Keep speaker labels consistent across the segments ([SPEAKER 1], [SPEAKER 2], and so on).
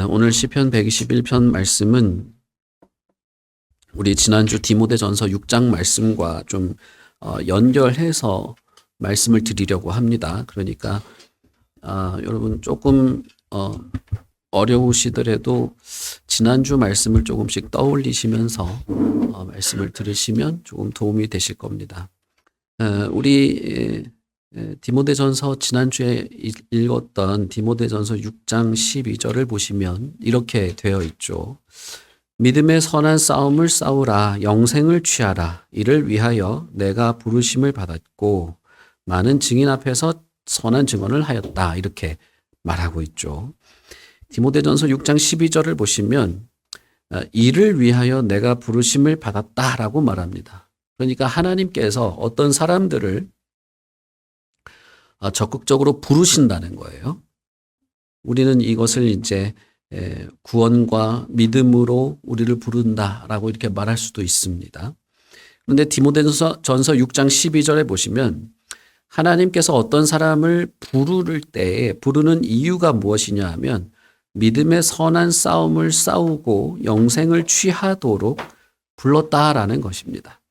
[SPEAKER 1] 오늘 시편 121편 말씀은 우리 지난주 디모데전서 6장 말씀과 좀 연결해서 말씀을 드리려고 합니다. 그러니까 여러분 조금 어려우시더라도 지난주 말씀을 조금씩 떠올리시면서 말씀을 들으시면 조금 도움이 되실 겁니다. 우리 디모데전서 지난주에 읽었던 디모데전서 6장 12절을 보시면 이렇게 되어 있죠. 믿음의 선한 싸움을 싸우라, 영생을 취하라. 이를 위하여 내가 부르심을 받았고 많은 증인 앞에서 선한 증언을 하였다. 이렇게 말하고 있죠. 디모데전서 6장 12절을 보시면 이를 위하여 내가 부르심을 받았다라고 말합니다. 그러니까 하나님께서 어떤 사람들을 적극적으로 부르신다는 거예요. 우리는 이것을 이제 구원과 믿음으로 우리를 부른다라고 이렇게 말할 수도 있습니다. 그런데 디모데전서 6장 12절에 보시면 하나님께서 어떤 사람을 부를 때에 부르는 이유가 무엇이냐 하면 믿음의 선한 싸움을 싸우고 영생을 취하도록 불렀다라는 것입니다.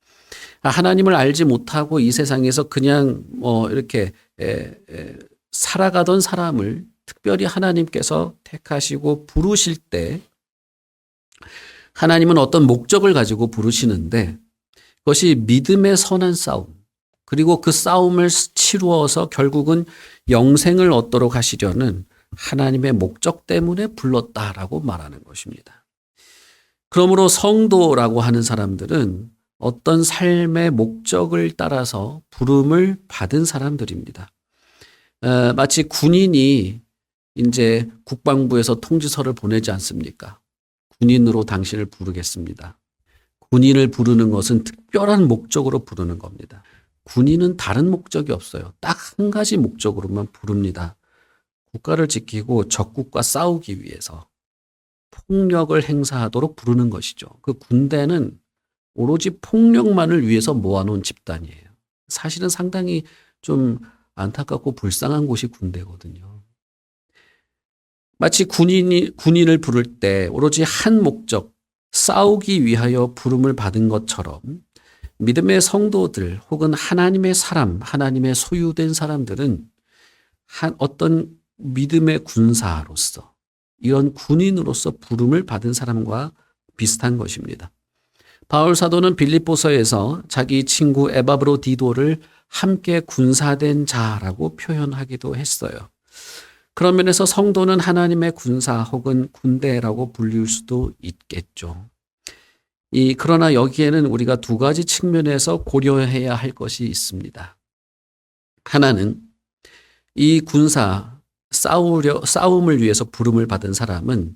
[SPEAKER 1] 하나님을 알지 못하고 이 세상에서 그냥 이렇게 살아가던 사람을 특별히 하나님께서 택하시고 부르실 때 하나님은 어떤 목적을 가지고 부르시는데 그것이 믿음의 선한 싸움 그리고 그 싸움을 치루어서 결국은 영생을 얻도록 하시려는 하나님의 목적 때문에 불렀다라고 말하는 것입니다. 그러므로 성도라고 하는 사람들은 어떤 삶의 목적을 따라서 부름을 받은 사람들입니다. 마치 군인이 이제 국방부에서 통지서를 보내지 않습니까? 군인으로 당신을 부르겠습니다. 군인을 부르는 것은 특별한 목적으로 부르는 겁니다. 군인은 다른 목적이 없어요. 딱 한 가지 목적으로만 부릅니다. 국가를 지키고 적국과 싸우기 위해서 폭력을 행사하도록 부르는 것이죠. 그 군대는 오로지 폭력만을 위해서 모아놓은 집단이에요. 사실은 상당히 좀 안타깝고 불쌍한 곳이 군대거든요. 마치 군인을 부를 때 오로지 한 목적, 싸우기 위하여 부름을 받은 것처럼 믿음의 성도들 혹은 하나님의 사람, 하나님의 소유된 사람들은 어떤 믿음의 군사로서 이런 군인으로서 부름을 받은 사람과 비슷한 것입니다. 바울 사도는 빌립보서에서 자기 친구 에바브로디도를 함께 군사된 자라고 표현하기도 했어요. 그런 면에서 성도는 하나님의 군사 혹은 군대라고 불릴 수도 있겠죠. 그러나 여기에는 우리가 두 가지 측면에서 고려해야 할 것이 있습니다. 하나는 이 군사 싸움을 위해서 부름을 받은 사람은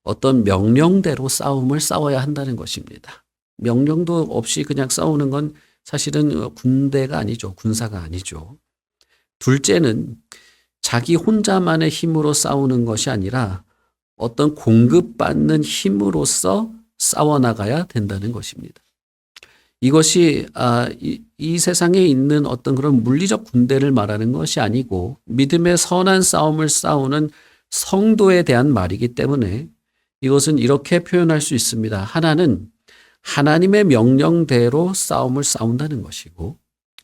[SPEAKER 1] 어떤 명령대로 싸움을 싸워야 한다는 것입니다. 명령도 없이 그냥 싸우는 건 사실은 군대가 아니죠. 군사가 아니죠. 둘째는 자기 혼자만의 힘으로 싸우는 것이 아니라 어떤 공급받는 힘으로써 싸워나가야 된다는 것입니다. 이것이 이 세상에 있는 어떤 그런 물리적 군대를 말하는 것이 아니고 믿음의 선한 싸움을 싸우는 성도에 대한 말이기 때문에 이것은 이렇게 표현할 수 있습니다. 하나는 하나님의 명령대로 싸움을 싸운다는 것이고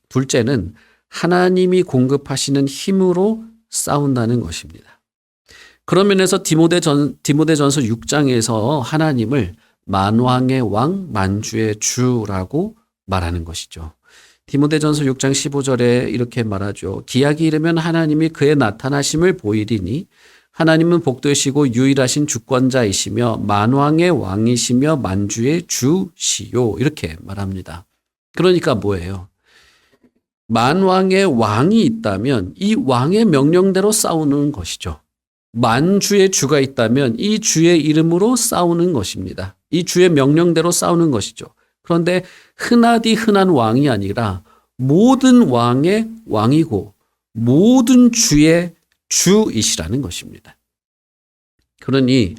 [SPEAKER 1] 둘째는 하나님이 공급하시는 힘으로 싸운다는 것입니다. 그런 면에서 디모데전서 6장에서 하나님을 만왕의 왕, 만주의 주라고 말하는 것이죠. 디모데전서 6장 15절에 이렇게 말하죠. 기약이 이르면 하나님이 그의 나타나심을 보이리니 하나님은 복되시고 유일하신 주권자이시며 만왕의 왕이시며 만주의 주시요. 이렇게 말합니다. 그러니까 뭐예요? 만왕의 왕이 있다면 이 왕의 명령대로 싸우는 것이죠. 만주의 주가 있다면 이 주의 이름으로 싸우는 것입니다. 이 주의 명령대로 싸우는 것이죠. 그런데 흔하디 흔한 왕이 아니라 모든 왕의 왕이고 모든 주의 주이시라는 것입니다. 그러니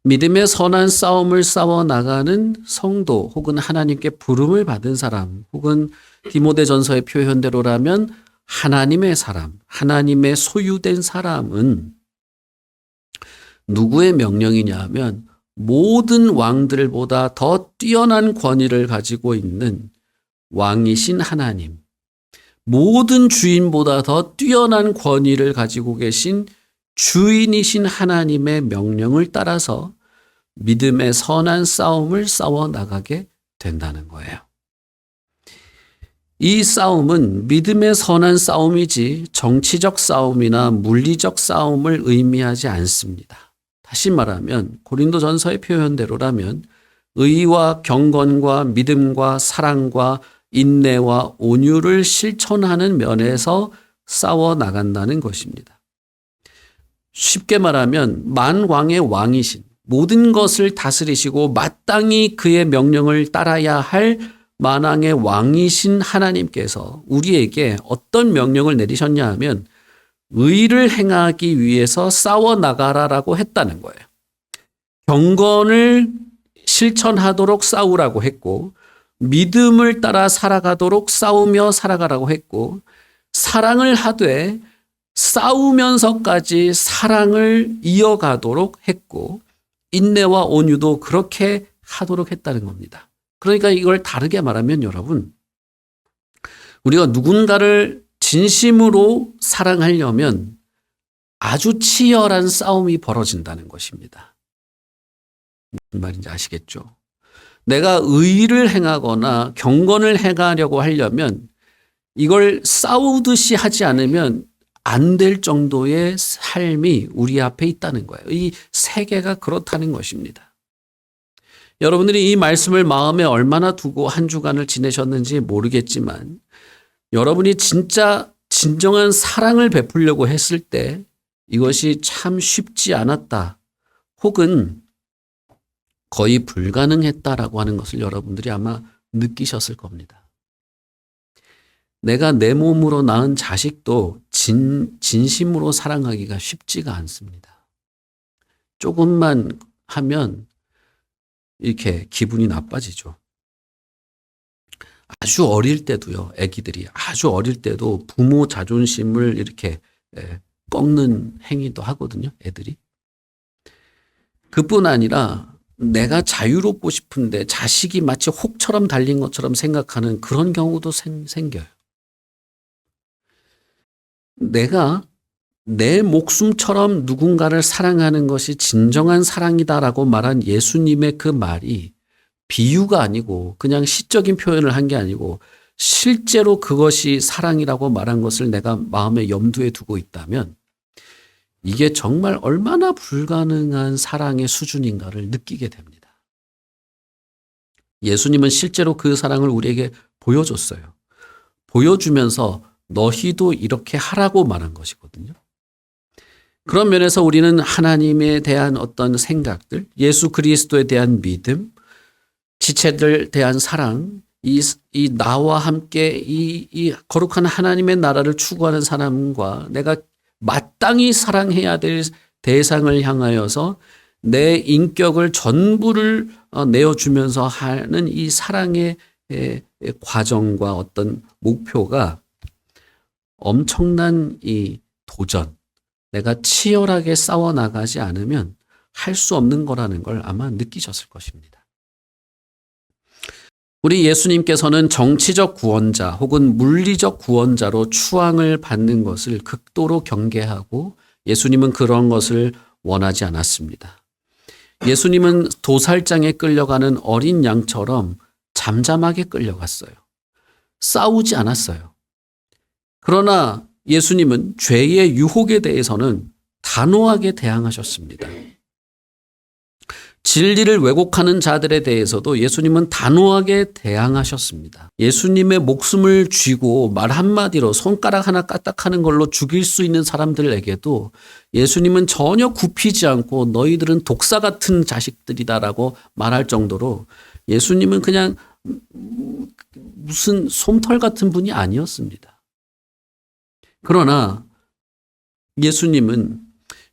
[SPEAKER 1] 믿음의 선한 싸움을 싸워나가는 성도 혹은 하나님께 부름을 받은 사람 혹은 디모데전서의 표현대로라면 하나님의 사람, 하나님의 소유된 사람은 누구의 명령이냐 하면 모든 왕들보다 더 뛰어난 권위를 가지고 있는 왕이신 하나님, 모든 주인보다 더 뛰어난 권위를 가지고 계신 주인이신 하나님의 명령을 따라서 믿음의 선한 싸움을 싸워 나가게 된다는 거예요. 이 싸움은 믿음의 선한 싸움이지 정치적 싸움이나 물리적 싸움을 의미하지 않습니다. 다시 말하면 고린도전서의 표현대로라면 의와 경건과 믿음과 사랑과 인내와 온유를 실천하는 면에서 싸워 나간다는 것입니다. 쉽게 말하면 만왕의 왕이신, 모든 것을 다스리시고 마땅히 그의 명령을 따라야 할 만왕의 왕이신 하나님께서 우리에게 어떤 명령을 내리셨냐 하면 의를 행하기 위해서 싸워 나가라라고 했다는 거예요. 경건을 실천하도록 싸우라고 했고, 믿음을 따라 살아가도록 싸우며 살아가라고 했고, 사랑을 하되 싸우면서까지 사랑을 이어가도록 했고, 인내와 온유도 그렇게 하도록 했다는 겁니다. 그러니까 이걸 다르게 말하면 여러분, 우리가 누군가를 진심으로 사랑하려면 아주 치열한 싸움이 벌어진다는 것입니다. 무슨 말인지 아시겠죠? 내가 의를 행하거나 경건을 행하려고 하려면 이걸 싸우듯이 하지 않으면 안 될 정도의 삶이 우리 앞에 있다는 거예요. 이 세계가 그렇다는 것입니다. 여러분들이 이 말씀을 마음에 얼마나 두고 한 주간을 지내셨는지 모르겠지만 여러분이 진짜 진정한 사랑을 베풀려고 했을 때 이것이 참 쉽지 않았다 혹은 거의 불가능했다라고 하는 것을 여러분들이 아마 느끼셨을 겁니다. 내가 내 몸으로 낳은 자식도 진심으로 사랑하기가 쉽지가 않습니다. 조금만 하면 이렇게 기분이 나빠지죠. 아주 어릴 때도요, 아기들이 아주 어릴 때도 부모 자존심을 이렇게 꺾는 행위도 하거든요, 애들이. 그뿐 아니라 내가 자유롭고 싶은데 자식이 마치 혹처럼 달린 것처럼 생각하는 그런 경우도 생겨요. 내가 내 목숨처럼 누군가를 사랑하는 것이 진정한 사랑이다라고 말한 예수님의 그 말이 비유가 아니고 그냥 시적인 표현을 한 게 아니고 실제로 그것이 사랑이라고 말한 것을 내가 마음에 염두에 두고 있다면 이게 정말 얼마나 불가능한 사랑의 수준인가를 느끼게 됩니다. 예수님은 실제로 그 사랑을 우리에게 보여줬어요. 보여주면서 너희도 이렇게 하라고 말한 것이거든요. 그런 면에서 우리는 하나님에 대한 어떤 생각들, 예수 그리스도에 대한 믿음, 지체들에 대한 사랑, 이 나와 함께 이 거룩한 하나님의 나라를 추구하는 사람과 내가 마땅히 사랑해야 될 대상을 향하여서 내 인격을 전부를 내어주면서 하는 이 사랑의 과정과 어떤 목표가 엄청난 이 도전, 내가 치열하게 싸워나가지 않으면 할 수 없는 거라는 걸 아마 느끼셨을 것입니다. 우리 예수님께서는 정치적 구원자 혹은 물리적 구원자로 추앙을 받는 것을 극도로 경계하고 예수님은 그런 것을 원하지 않았습니다. 예수님은 도살장에 끌려가는 어린 양처럼 잠잠하게 끌려갔어요. 싸우지 않았어요. 그러나 예수님은 죄의 유혹에 대해서는 단호하게 대항하셨습니다. 진리를 왜곡하는 자들에 대해서도 예수님은 단호하게 대항하셨습니다. 예수님의 목숨을 쥐고 말 한마디로 손가락 하나 까딱하는 걸로 죽일 수 있는 사람들에게도 예수님은 전혀 굽히지 않고 너희들은 독사 같은 자식들이다라고 말할 정도로 예수님은 그냥 무슨 솜털 같은 분이 아니었습니다. 그러나 예수님은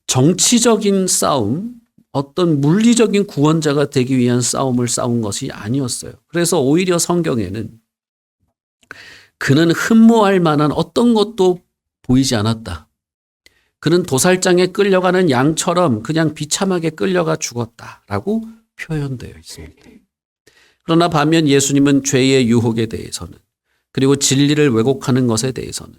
[SPEAKER 1] 정치적인 싸움, 어떤 물리적인 구원자가 되기 위한 싸움을 싸운 것이 아니었어요. 그래서 오히려 성경에는 그는 흠모할 만한 어떤 것도 보이지 않았다. 그는 도살장에 끌려가는 양처럼 그냥 비참하게 끌려가 죽었다라고 표현되어 있습니다. 그러나 반면 예수님은 죄의 유혹에 대해서는, 그리고 진리를 왜곡하는 것에 대해서는,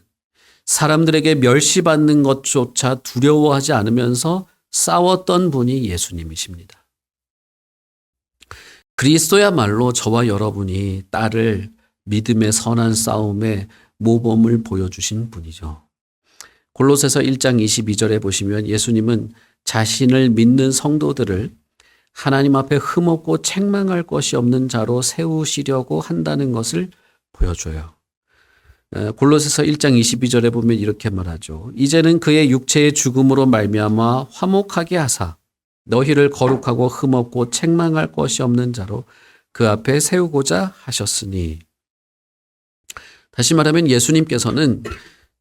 [SPEAKER 1] 사람들에게 멸시받는 것조차 두려워하지 않으면서 싸웠던 분이 예수님이십니다. 그리스도야말로 저와 여러분이 따를 믿음의 선한 싸움의 모범을 보여주신 분이죠. 골로새서 1장 22절에 보시면 예수님은 자신을 믿는 성도들을 하나님 앞에 흠없고 책망할 것이 없는 자로 세우시려고 한다는 것을 보여줘요. 골로새서 1장 22절에 보면 이렇게 말하죠. 이제는 그의 육체의 죽음으로 말미암아 화목하게 하사 너희를 거룩하고 흠없고 책망할 것이 없는 자로 그 앞에 세우고자 하셨으니. 다시 말하면 예수님께서는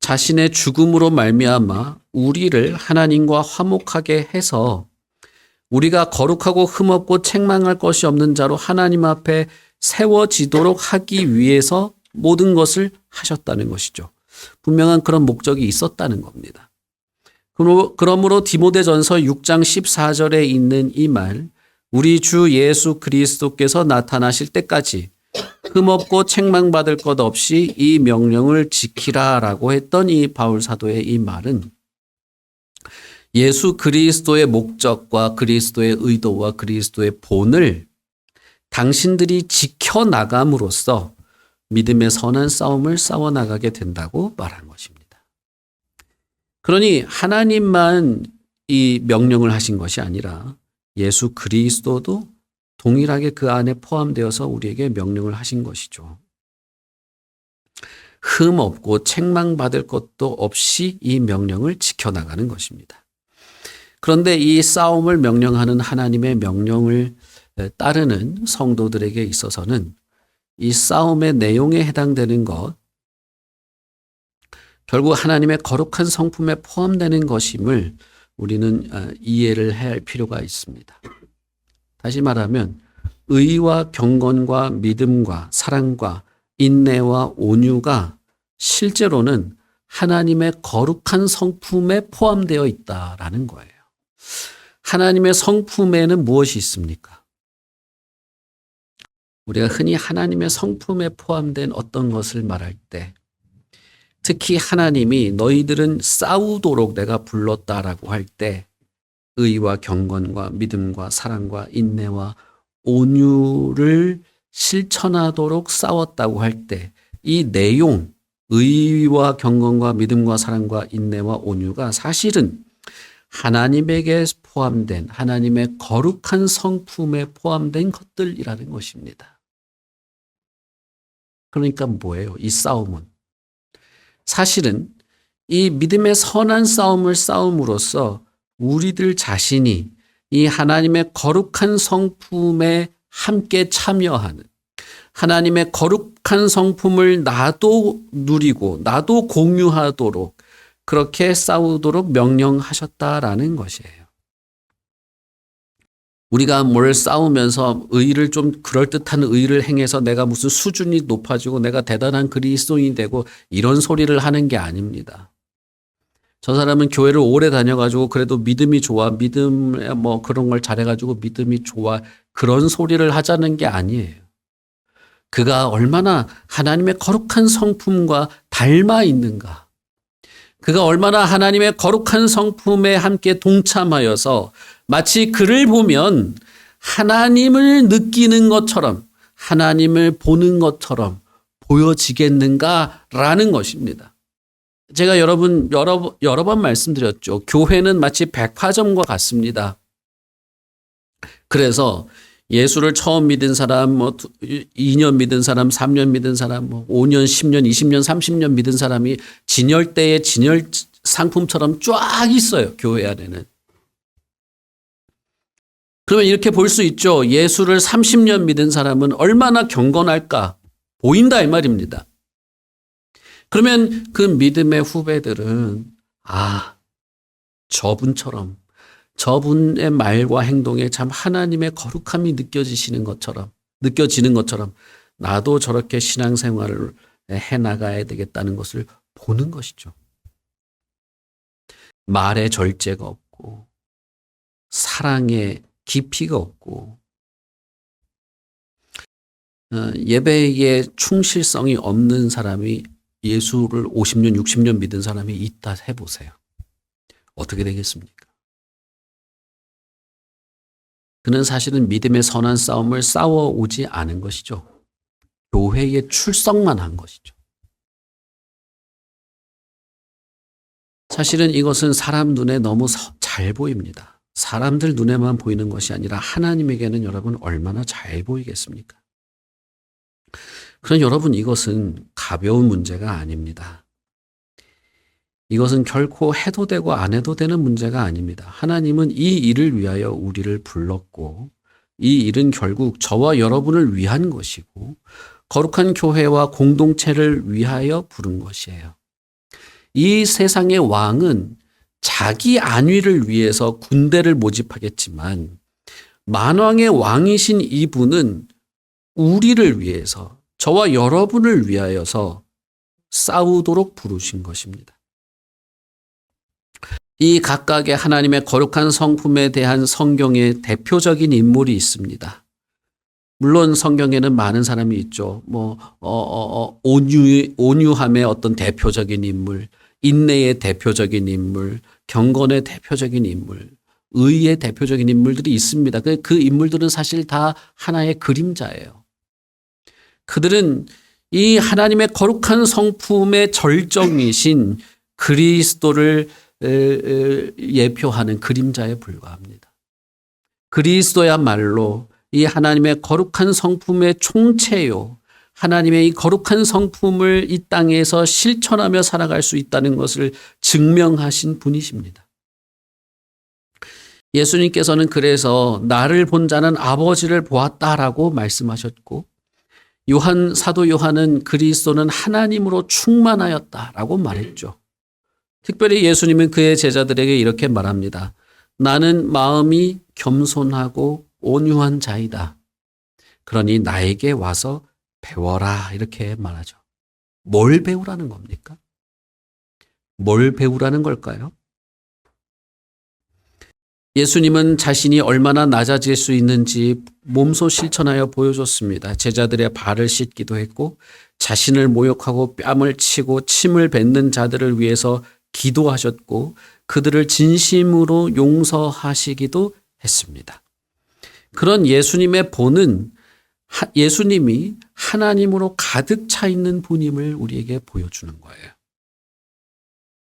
[SPEAKER 1] 자신의 죽음으로 말미암아 우리를 하나님과 화목하게 해서 우리가 거룩하고 흠없고 책망할 것이 없는 자로 하나님 앞에 세워지도록 하기 위해서 모든 것을 하셨다는 것이죠. 분명한 그런 목적이 있었다는 겁니다. 그러므로 디모데전서 6장 14절에 있는 이 말, 우리 주 예수 그리스도께서 나타나실 때까지 흠없고 책망받을 것 없이 이 명령을 지키라라고 했던 이 바울 사도의 이 말은 예수 그리스도의 목적과 그리스도의 의도와 그리스도의 본을 당신들이 지켜나감으로써 믿음의 선한 싸움을 싸워나가게 된다고 말한 것입니다. 그러니 하나님만 이 명령을 하신 것이 아니라 예수 그리스도도 동일하게 그 안에 포함되어서 우리에게 명령을 하신 것이죠. 흠 없고 책망받을 것도 없이 이 명령을 지켜나가는 것입니다. 그런데 이 싸움을 명령하는 하나님의 명령을 따르는 성도들에게 있어서는 이 싸움의 내용에 해당되는 것, 결국 하나님의 거룩한 성품에 포함되는 것임을 우리는 이해를 해야 할 필요가 있습니다. 다시 말하면 의와 경건과 믿음과 사랑과 인내와 온유가 실제로는 하나님의 거룩한 성품에 포함되어 있다라는 거예요. 하나님의 성품에는 무엇이 있습니까? 우리가 흔히 하나님의 성품에 포함된 어떤 것을 말할 때, 특히 하나님이 너희들은 싸우도록 내가 불렀다라고 할 때 의와 경건과 믿음과 사랑과 인내와 온유를 실천하도록 싸웠다고 할 때 이 내용, 의와 경건과 믿음과 사랑과 인내와 온유가 사실은 하나님에게 포함된 하나님의 거룩한 성품에 포함된 것들이라는 것입니다. 그러니까 뭐예요? 이 싸움은 사실은 이 믿음의 선한 싸움을 싸움으로써 우리들 자신이 이 하나님의 거룩한 성품에 함께 참여하는, 하나님의 거룩한 성품을 나도 누리고 나도 공유하도록 그렇게 싸우도록 명령하셨다라는 것이에요. 우리가 뭘 싸우면서 의를 좀 그럴듯한 의를 행해서 내가 무슨 수준이 높아지고 내가 대단한 그리스도인이 되고 이런 소리를 하는 게 아닙니다. 저 사람은 교회를 오래 다녀가지고 그래도 믿음이 좋아, 믿음에 뭐 그런 걸 잘해가지고 믿음이 좋아, 그런 소리를 하자는 게 아니에요. 그가 얼마나 하나님의 거룩한 성품과 닮아 있는가, 그가 얼마나 하나님의 거룩한 성품에 함께 동참하여서 마치 그를 보면 하나님을 느끼는 것처럼, 하나님을 보는 것처럼 보여지겠는가라는 것입니다. 제가 여러 번 말씀드렸죠. 교회는 마치 백화점과 같습니다. 그래서 예수를 처음 믿은 사람, 2년 믿은 사람, 3년 믿은 사람, 5년, 10년, 20년, 30년 믿은 사람이 진열대에 진열 상품처럼 쫙 있어요. 교회 안에는. 그러면 이렇게 볼 수 있죠. 예수를 30년 믿은 사람은 얼마나 경건할까 보인다 이 말입니다. 그러면 그 믿음의 후배들은 저분처럼, 저분의 말과 행동에 참 하나님의 거룩함이 느껴지는 것처럼 나도 저렇게 신앙생활을 해나가야 되겠다는 것을 보는 것이죠. 말의 절제가 없고 사랑의 깊이가 없고 예배에 충실성이 없는 사람이 예수를 50년, 60년 믿은 사람이 있다 해보세요. 어떻게 되겠습니까? 그는 사실은 믿음의 선한 싸움을 싸워오지 않은 것이죠. 교회에 출석만 한 것이죠. 사실은 이것은 사람 눈에 너무 잘 보입니다. 사람들 눈에만 보이는 것이 아니라 하나님에게는 여러분 얼마나 잘 보이겠습니까? 그럼 여러분 이것은 가벼운 문제가 아닙니다. 이것은 결코 해도 되고 안 해도 되는 문제가 아닙니다. 하나님은 이 일을 위하여 우리를 불렀고 이 일은 결국 저와 여러분을 위한 것이고 거룩한 교회와 공동체를 위하여 부른 것이에요. 이 세상의 왕은 자기 안위를 위해서 군대를 모집하겠지만 만왕의 왕이신 이분은 우리를 위해서 저와 여러분을 위하여서 싸우도록 부르신 것입니다. 이 각각의 하나님의 거룩한 성품에 대한 성경의 대표적인 인물이 있습니다. 물론 성경에는 많은 사람이 있죠. 온유함의 어떤 대표적인 인물, 인내의 대표적인 인물, 경건의 대표적인 인물, 의의 대표적인 인물들이 있습니다. 그 인물들은 사실 다 하나의 그림자예요. 그들은 이 하나님의 거룩한 성품의 절정이신 그리스도를 예표하는 그림자에 불과합니다. 그리스도야말로 이 하나님의 거룩한 성품의 총체요. 하나님의 이 거룩한 성품을 이 땅에서 실천하며 살아갈 수 있다는 것을 증명하신 분이십니다. 예수님께서는 그래서 나를 본 자는 아버지를 보았다라고 말씀하셨고 사도 요한은 그리스도는 하나님으로 충만하였다라고 말했죠. 특별히 예수님은 그의 제자들에게 이렇게 말합니다. 나는 마음이 겸손하고 온유한 자이다. 그러니 나에게 와서 배워라 이렇게 말하죠. 뭘 배우라는 겁니까? 뭘 배우라는 걸까요? 예수님은 자신이 얼마나 낮아질 수 있는지 몸소 실천하여 보여줬습니다. 제자들의 발을 씻기도 했고 자신을 모욕하고 뺨을 치고 침을 뱉는 자들을 위해서 기도하셨고 그들을 진심으로 용서하시기도 했습니다. 그런 예수님의 본은 예수님이 하나님으로 가득 차 있는 분임을 우리에게 보여주는 거예요.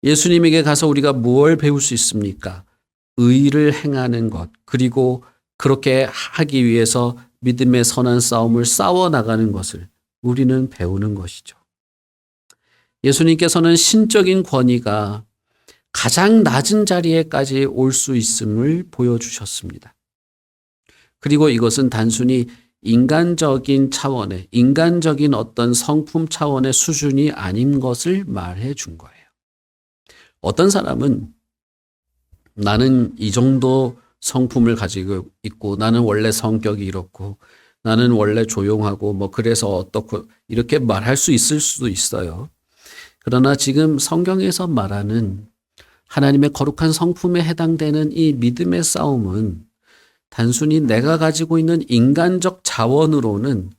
[SPEAKER 1] 예수님에게 가서 우리가 무엇을 배울 수 있습니까? 의를 행하는 것, 그리고 그렇게 하기 위해서 믿음의 선한 싸움을 싸워나가는 것을 우리는 배우는 것이죠. 예수님께서는 신적인 권위가 가장 낮은 자리에까지 올 수 있음을 보여주셨습니다. 그리고 이것은 단순히 인간적인 차원의, 인간적인 어떤 성품 차원의 수준이 아닌 것을 말해 준 거예요. 어떤 사람은 나는 이 정도 성품을 가지고 있고 나는 원래 성격이 이렇고 나는 원래 조용하고 그래서 어떻고 이렇게 말할 수 있을 수도 있어요. 그러나 지금 성경에서 말하는 하나님의 거룩한 성품에 해당되는 이 믿음의 싸움은 단순히 내가 가지고 있는 인간적 자원으로는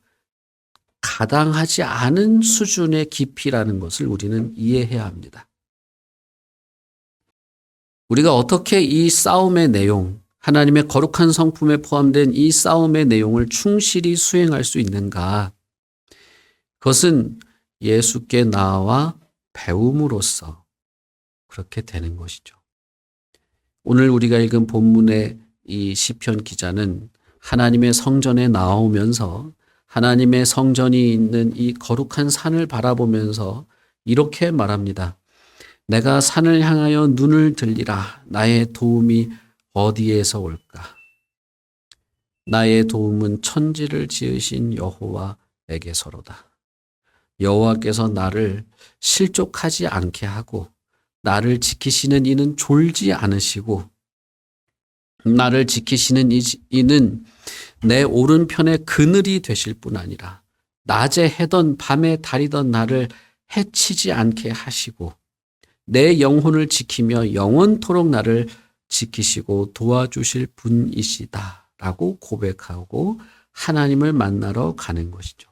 [SPEAKER 1] 가당하지 않은 수준의 깊이라는 것을 우리는 이해해야 합니다. 우리가 어떻게 이 싸움의 내용, 하나님의 거룩한 성품에 포함된 이 싸움의 내용을 충실히 수행할 수 있는가? 그것은 예수께 나와 배움으로써 그렇게 되는 것이죠. 오늘 우리가 읽은 본문의 이 시편 기자는 하나님의 성전에 나오면서 하나님의 성전이 있는 이 거룩한 산을 바라보면서 이렇게 말합니다. 내가 산을 향하여 눈을 들리라. 나의 도움이 어디에서 올까? 나의 도움은 천지를 지으신 여호와에게서로다. 여호와께서 나를 실족하지 않게 하고 나를 지키시는 이는 졸지 않으시고 나를 지키시는 이는 내 오른편에 그늘이 되실 뿐 아니라 낮에 해던 밤에 달이던 나를 해치지 않게 하시고 내 영혼을 지키며 영원토록 나를 지키시고 도와주실 분이시다 라고 고백하고 하나님을 만나러 가는 것이죠.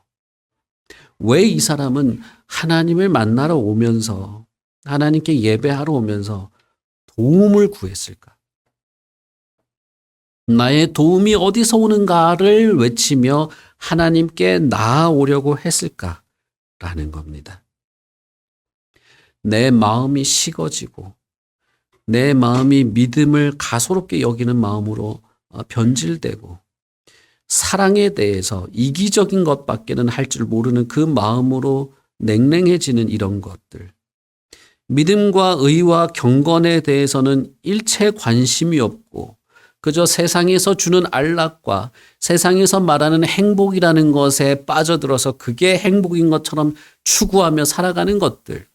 [SPEAKER 1] 왜 이 사람은 하나님을 만나러 오면서 하나님께 예배하러 오면서 도움을 구했을까? 나의 도움이 어디서 오는가를 외치며 하나님께 나아오려고 했을까라는 겁니다. 내 마음이 식어지고 내 마음이 믿음을 가소롭게 여기는 마음으로 변질되고 사랑에 대해서 이기적인 것밖에는 할 줄 모르는 그 마음으로 냉랭해지는 이런 것들. 믿음과 의와 경건에 대해서는 일체 관심이 없고 그저 세상에서 주는 안락과 세상에서 말하는 행복이라는 것에 빠져들어서 그게 행복인 것처럼 추구하며 살아가는 것들.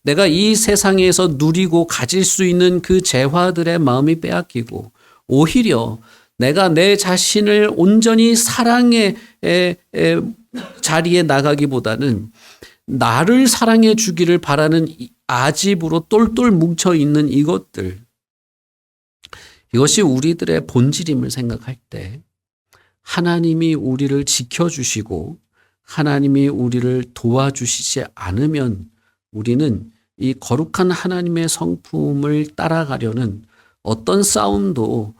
[SPEAKER 1] 내가 이 세상에서 누리고 가질 수 있는 그 재화들의 마음이 빼앗기고 오히려 내가 내 자신을 온전히 사랑의 자리에 나가기보다는 나를 사랑해 주기를 바라는 아집으로 똘똘 뭉쳐 있는 이것들. 이것이 우리들의 본질임을 생각할 때 하나님이 우리를 지켜주시고 하나님이 우리를 도와주시지 않으면 우리는 이 거룩한 하나님의 성품을 따라가려는 어떤 싸움도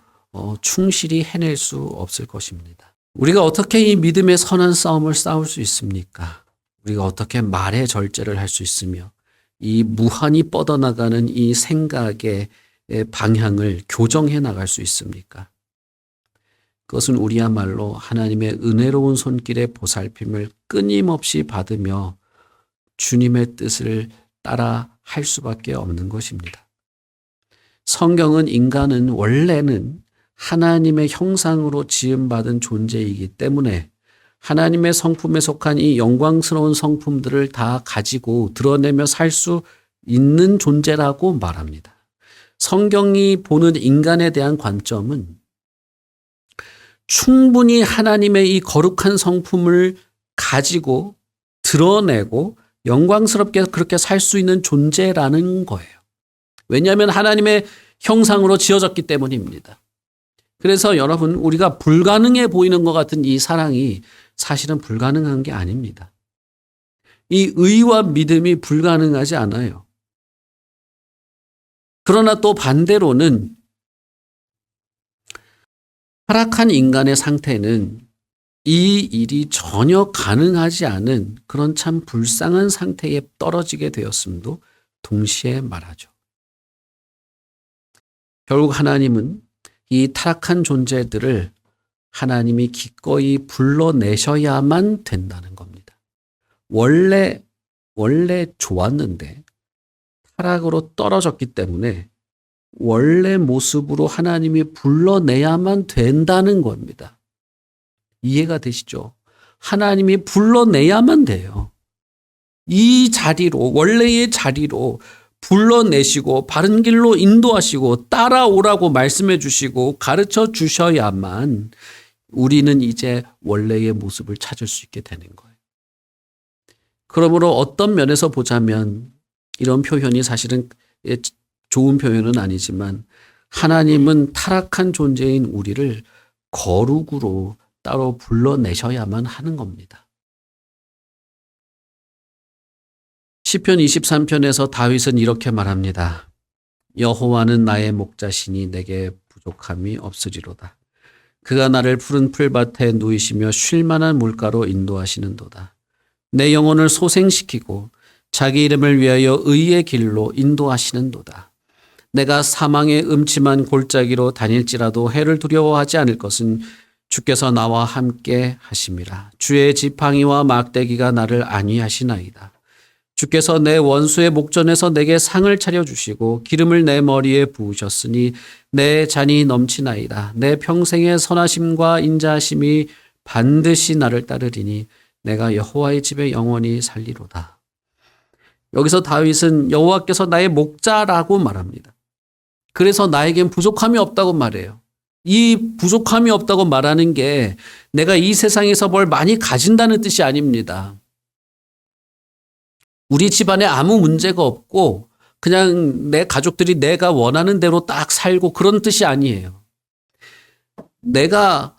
[SPEAKER 1] 충실히 해낼 수 없을 것입니다. 우리가 어떻게 이 믿음의 선한 싸움을 싸울 수 있습니까? 우리가 어떻게 말의 절제를 할 수 있으며 이 무한히 뻗어나가는 이 생각의 방향을 교정해 나갈 수 있습니까? 그것은 우리야말로 하나님의 은혜로운 손길의 보살핌을 끊임없이 받으며 주님의 뜻을 따라 할 수밖에 없는 것입니다. 성경은 인간은 원래는 하나님의 형상으로 지음받은 존재이기 때문에 하나님의 성품에 속한 이 영광스러운 성품들을 다 가지고 드러내며 살 수 있는 존재라고 말합니다. 성경이 보는 인간에 대한 관점은 충분히 하나님의 이 거룩한 성품을 가지고 드러내고 영광스럽게 그렇게 살 수 있는 존재라는 거예요. 왜냐하면 하나님의 형상으로 지어졌기 때문입니다. 그래서 여러분, 우리가 불가능해 보이는 것 같은 이 사랑이 사실은 불가능한 게 아닙니다. 이 의와 믿음이 불가능하지 않아요. 그러나 또 반대로는 타락한 인간의 상태는 이 일이 전혀 가능하지 않은 그런 참 불쌍한 상태에 떨어지게 되었음도 동시에 말하죠. 결국 하나님은 이 타락한 존재들을 하나님이 기꺼이 불러내셔야만 된다는 겁니다. 원래 좋았는데 타락으로 떨어졌기 때문에 원래 모습으로 하나님이 불러내야만 된다는 겁니다. 이해가 되시죠? 하나님이 불러내야만 돼요. 이 자리로, 원래의 자리로 불러내시고 바른 길로 인도하시고 따라오라고 말씀해 주시고 가르쳐 주셔야만 우리는 이제 원래의 모습을 찾을 수 있게 되는 거예요. 그러므로 어떤 면에서 보자면 이런 표현이 사실은 좋은 표현은 아니지만 하나님은 타락한 존재인 우리를 거룩으로 따로 불러내셔야만 하는 겁니다. 시편 23편에서 다윗은 이렇게 말합니다. 여호와는 나의 목자시니 내게 부족함이 없으리로다. 그가 나를 푸른 풀밭에 누이시며 쉴 만한 물가로 인도하시는도다. 내 영혼을 소생시키고 자기 이름을 위하여 의의 길로 인도하시는도다. 내가 사망의 음침한 골짜기로 다닐지라도 해를 두려워하지 않을 것은 주께서 나와 함께 하심이라. 주의 지팡이와 막대기가 나를 안위하시나이다. 주께서 내 원수의 목전에서 내게 상을 차려주시고 기름을 내 머리에 부으셨으니 내 잔이 넘치나이다. 내 평생의 선하심과 인자하심이 반드시 나를 따르리니 내가 여호와의 집에 영원히 살리로다. 여기서 다윗은 여호와께서 나의 목자라고 말합니다. 그래서 나에겐 부족함이 없다고 말해요. 이 부족함이 없다고 말하는 게 내가 이 세상에서 뭘 많이 가진다는 뜻이 아닙니다. 우리 집안에 아무 문제가 없고 그냥 내 가족들이 내가 원하는 대로 딱 살고 그런 뜻이 아니에요. 내가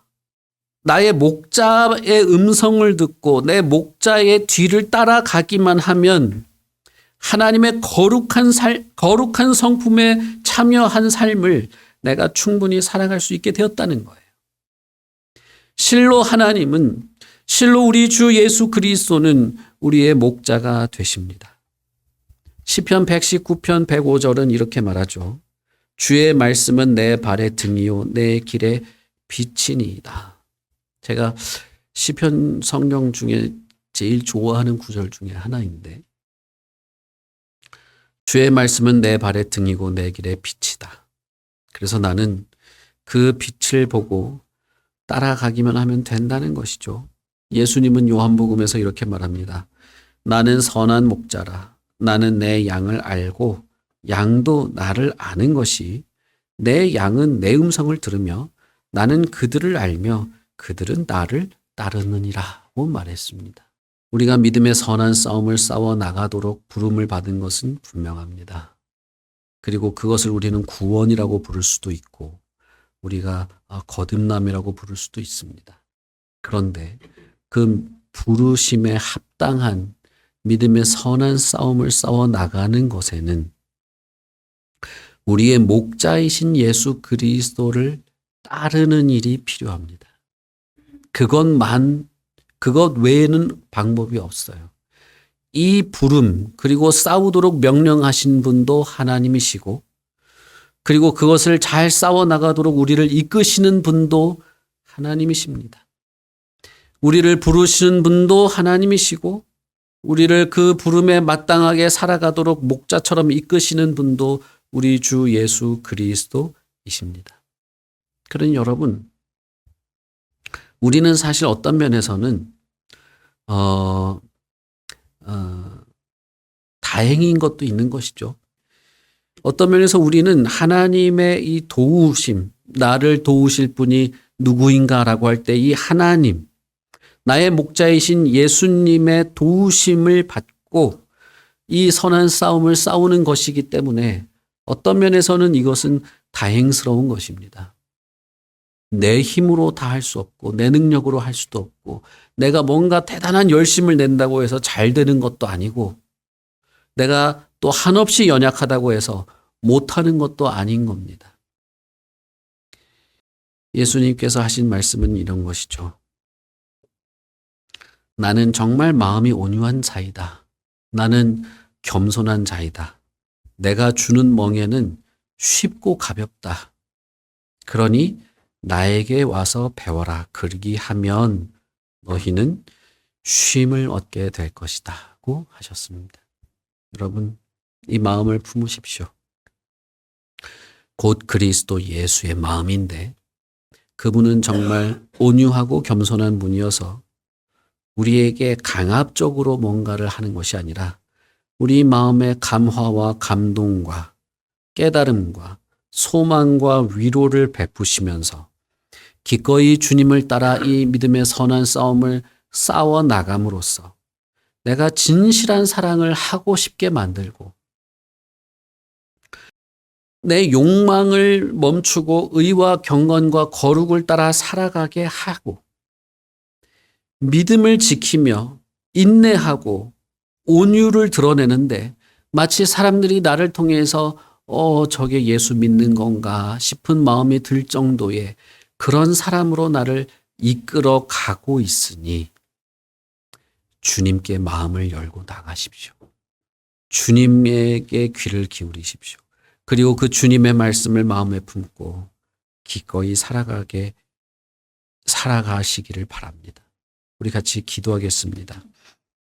[SPEAKER 1] 나의 목자의 음성을 듣고 내 목자의 뒤를 따라가기만 하면 하나님의 거룩한 성품에 참여한 삶을 내가 충분히 살아갈 수 있게 되었다는 거예요. 실로 우리 주 예수 그리스도는 우리의 목자가 되십니다. 시편 119편 105절은 이렇게 말하죠. 주의 말씀은 내 발의 등이요 내 길의 빛이니이다. 제가 시편 성경 중에 제일 좋아하는 구절 중에 하나인데, 주의 말씀은 내 발의 등이고 내 길의 빛이다. 그래서 나는 그 빛을 보고 따라가기만 하면 된다는 것이죠. 예수님은 요한복음에서 이렇게 말합니다. 나는 선한 목자라. 나는 내 양을 알고 양도 나를 아는 것이 내 양은 내 음성을 들으며 나는 그들을 알며 그들은 나를 따르느니라고 말했습니다. 우리가 믿음의 선한 싸움을 싸워 나가도록 부름을 받은 것은 분명합니다. 그리고 그것을 우리는 구원이라고 부를 수도 있고 우리가 거듭남이라고 부를 수도 있습니다. 그런데 그 부르심에 합당한 믿음의 선한 싸움을 싸워 나가는 것에는 우리의 목자이신 예수 그리스도를 따르는 일이 필요합니다. 그것 외에는 방법이 없어요. 이 부름 그리고 싸우도록 명령하신 분도 하나님이시고 그리고 그것을 잘 싸워 나가도록 우리를 이끄시는 분도 하나님이십니다. 우리를 부르시는 분도 하나님이시고 우리를 그 부름에 마땅하게 살아가도록 목자처럼 이끄시는 분도 우리 주 예수 그리스도이십니다. 그러니 여러분, 우리는 사실 어떤 면에서는 다행인 것도 있는 것이죠. 어떤 면에서 우리는 하나님의 이 도우심, 나를 도우실 분이 누구인가라고 할 때 이 하나님, 나의 목자이신 예수님의 도우심을 받고 이 선한 싸움을 싸우는 것이기 때문에 어떤 면에서는 이것은 다행스러운 것입니다. 내 힘으로 다 할 수 없고 내 능력으로 할 수도 없고 내가 뭔가 대단한 열심을 낸다고 해서 잘 되는 것도 아니고 내가 또 한없이 연약하다고 해서 못하는 것도 아닌 겁니다. 예수님께서 하신 말씀은 이런 것이죠. 나는 정말 마음이 온유한 자이다. 나는 겸손한 자이다. 내가 주는 멍에는 쉽고 가볍다. 그러니 나에게 와서 배워라. 그리하면 너희는 쉼을 얻게 될 것이다고 하셨습니다. 여러분, 이 마음을 품으십시오. 곧 그리스도 예수의 마음인데 그분은 정말 온유하고 겸손한 분이어서 우리에게 강압적으로 뭔가를 하는 것이 아니라 우리 마음의 감화와 감동과 깨달음과 소망과 위로를 베푸시면서 기꺼이 주님을 따라 이 믿음의 선한 싸움을 싸워 나감으로써 내가 진실한 사랑을 하고 싶게 만들고 내 욕망을 멈추고 의와 경건과 거룩을 따라 살아가게 하고 믿음을 지키며 인내하고 온유를 드러내는데 마치 사람들이 나를 통해서 저게 예수 믿는 건가 싶은 마음이 들 정도의 그런 사람으로 나를 이끌어 가고 있으니 주님께 마음을 열고 나가십시오. 주님에게 귀를 기울이십시오. 그리고 그 주님의 말씀을 마음에 품고 기꺼이 살아가시기를 바랍니다. 우리 같이 기도하겠습니다.